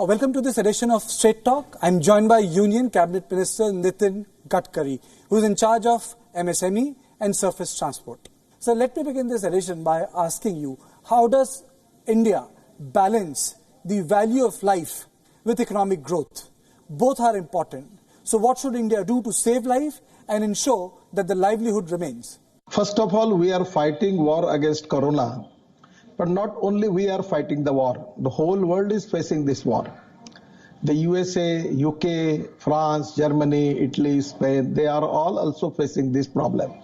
Welcome to this edition of Straight Talk. I'm joined by Union Cabinet Minister NItin Gadkari, who is in charge of MSME and surface transport. So let me begin this edition by asking you, how does India balance the value of life with economic growth? Both are important. So what should India do to save life and ensure that the livelihood remains? First of all, we are fighting war against corona. But not only we are fighting the war, the whole world is facing this war. The USA, UK, France, Germany, Italy, Spain, they are all also facing this problem.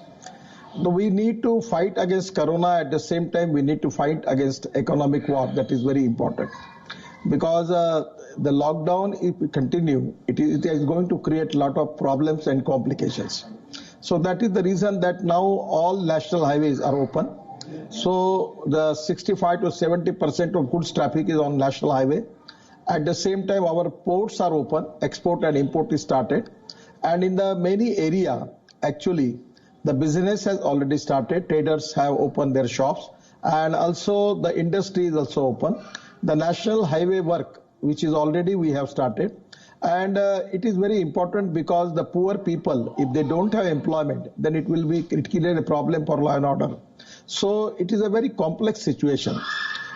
So we need to fight against corona. At the same time, we need to fight against economic war. That is very important. Because the lockdown, if we continue, it is going to create a lot of problems and complications. So that is the reason that now all national highways are open. So the 65 to 70% of goods traffic is on national highway. At the same time, our ports are open, export and import is started. And in the many area, actually, the business has already started. Traders have opened their shops, and also the industry is also open. The national highway work, which is already we have started. And it is very important because the poor people, if they don't have employment, then it create a problem for law and order. So it is a very complex situation.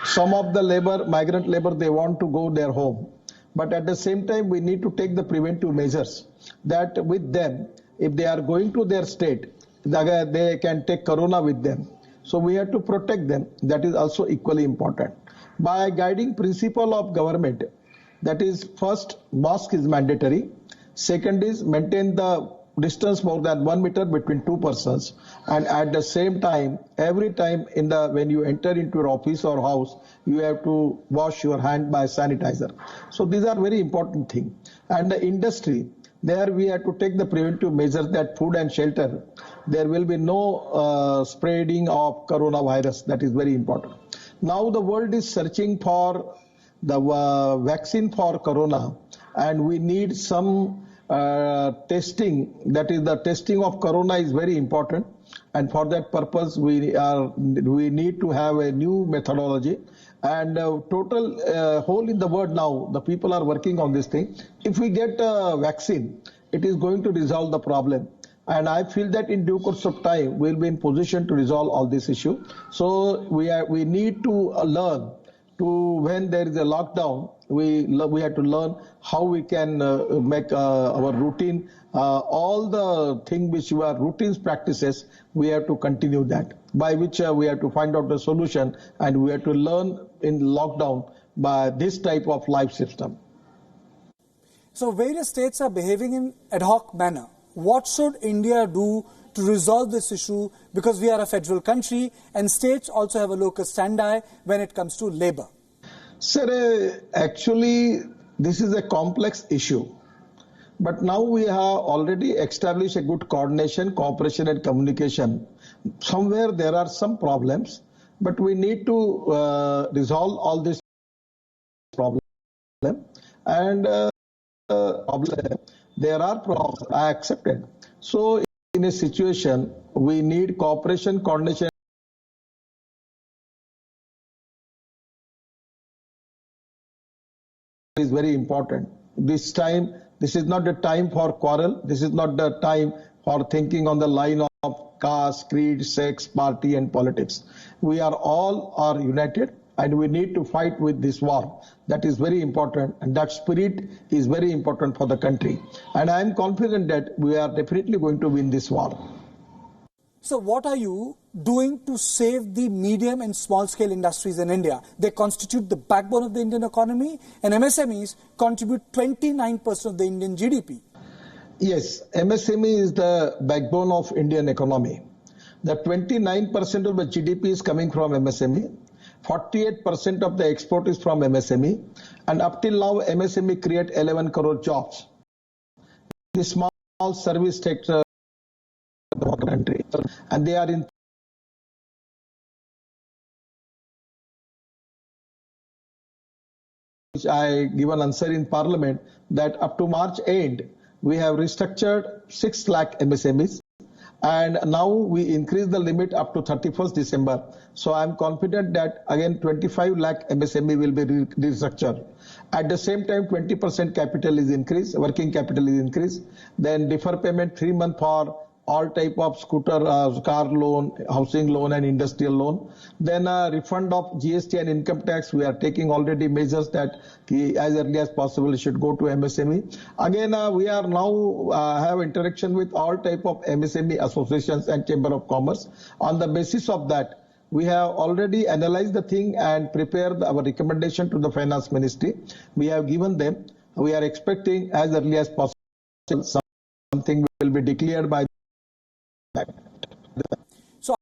Some of the migrant labor, they want to go their home. But at the same time, we need to take the preventive measures that with them, if they are going to their state, they can take corona with them. So we have to protect them. That is also equally important. By guiding principle of government, that is, first, mask is mandatory. Second is maintain the distance more than 1 meter between two persons, and at the same time, every time when you enter into your office or house, you have to wash your hand by sanitizer. So these are very important things. And the industry, there we have to take the preventive measures that food and shelter, there will be no spreading of coronavirus. That is very important. Now the world is searching for the vaccine for corona, and we need some testing. That is, the testing of corona is very important, and for that purpose we need to have a new methodology. And whole in the world now, the people are working on this thing. If we get a vaccine, it is going to resolve the problem. And I feel that in due course of time, we'll be in position to resolve all this issue. So we need to learn when there is a lockdown, we have to learn how we can make our routine, all the things which were routine practices, we have to continue that, by which we have to find out the solution, and we have to learn in lockdown by this type of life system. So various states are behaving in ad hoc manner. What should India do to resolve this issue, because we are a federal country and states also have a locus standi when it comes to labor? Sir, actually this is a complex issue, but now we have already established a good coordination, cooperation and communication. Somewhere there are some problems, but we need to resolve all these problems, and there are problems, I accept it. So in a situation, we need cooperation, coordination is very important. This time, this is not the time for quarrel. This is not the time for thinking on the line of caste, creed, sex, party and politics. We are all united, and we need to fight with this war. That is very important, and that spirit is very important for the country. And I am confident that we are definitely going to win this war. So what are you doing to save the medium and small scale industries in India? They constitute the backbone of the Indian economy, and MSMEs contribute 29% of the Indian GDP. Yes, MSME is the backbone of Indian economy. The 29% of the GDP is coming from MSME. 48% of the export is from MSME, and up till now MSME create 11 crore jobs. The small service sector of the country, and they are in which I give an answer in Parliament that up to March end we have restructured 6 lakh MSMEs, and now we increase the limit up to 31st December. So I'm confident that again 25 lakh MSME will be restructured. At the same time, 20% capital is increased, working capital is increased. Then defer payment 3 months for all type of scooter, car loan, housing loan and industrial loan. Then refund of GST and income tax. We are taking already measures that as early as possible should go to MSME. Again, we are now have interaction with all type of MSME associations and Chamber of Commerce. On the basis of that, we have already analyzed the thing and prepared our recommendation to the Finance Ministry. We have given them. We are expecting as early as possible something will be declared by. So,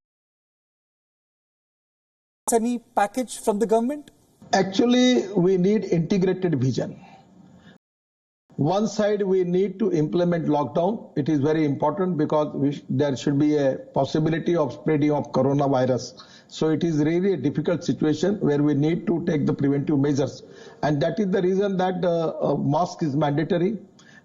any package from the government? Actually, we need integrated vision. One side, we need to implement lockdown. It is very important because there should be a possibility of spreading of coronavirus. So it is really a difficult situation where we need to take the preventive measures. And that is the reason that mask is mandatory.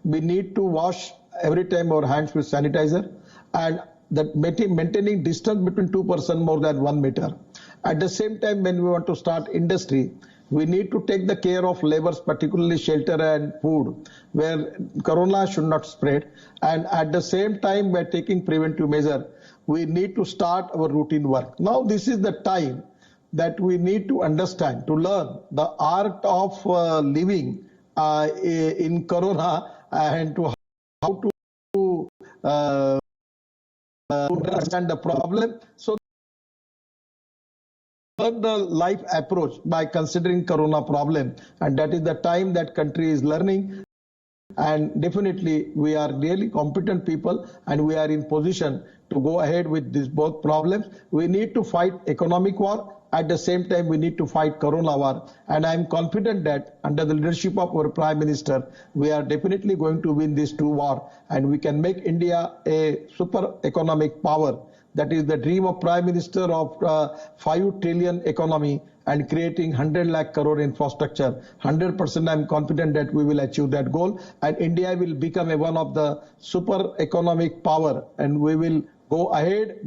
We need to wash every time our hands with sanitizer, and that maintaining distance between two persons more than 1 meter. At the same time, when we want to start industry, we need to take the care of laborers, particularly shelter and food, where corona should not spread. And at the same time, by taking preventive measure, we need to start our routine work. Now, this is the time that we need to understand, to learn the art of living in corona and to how to understand the problem. So the life approach by considering corona problem, and that is the time that country is learning. And definitely we are really competent people and we are in position to go ahead with these both problems. We need to fight economic war. At the same time, we need to fight corona war. And I am confident that under the leadership of our Prime Minister, we are definitely going to win these two wars and we can make India a super economic power. That is the dream of Prime Minister of 5 trillion economy and creating 100 lakh crore infrastructure. 100% I am confident that we will achieve that goal and India will become one of the super economic power and we will go ahead.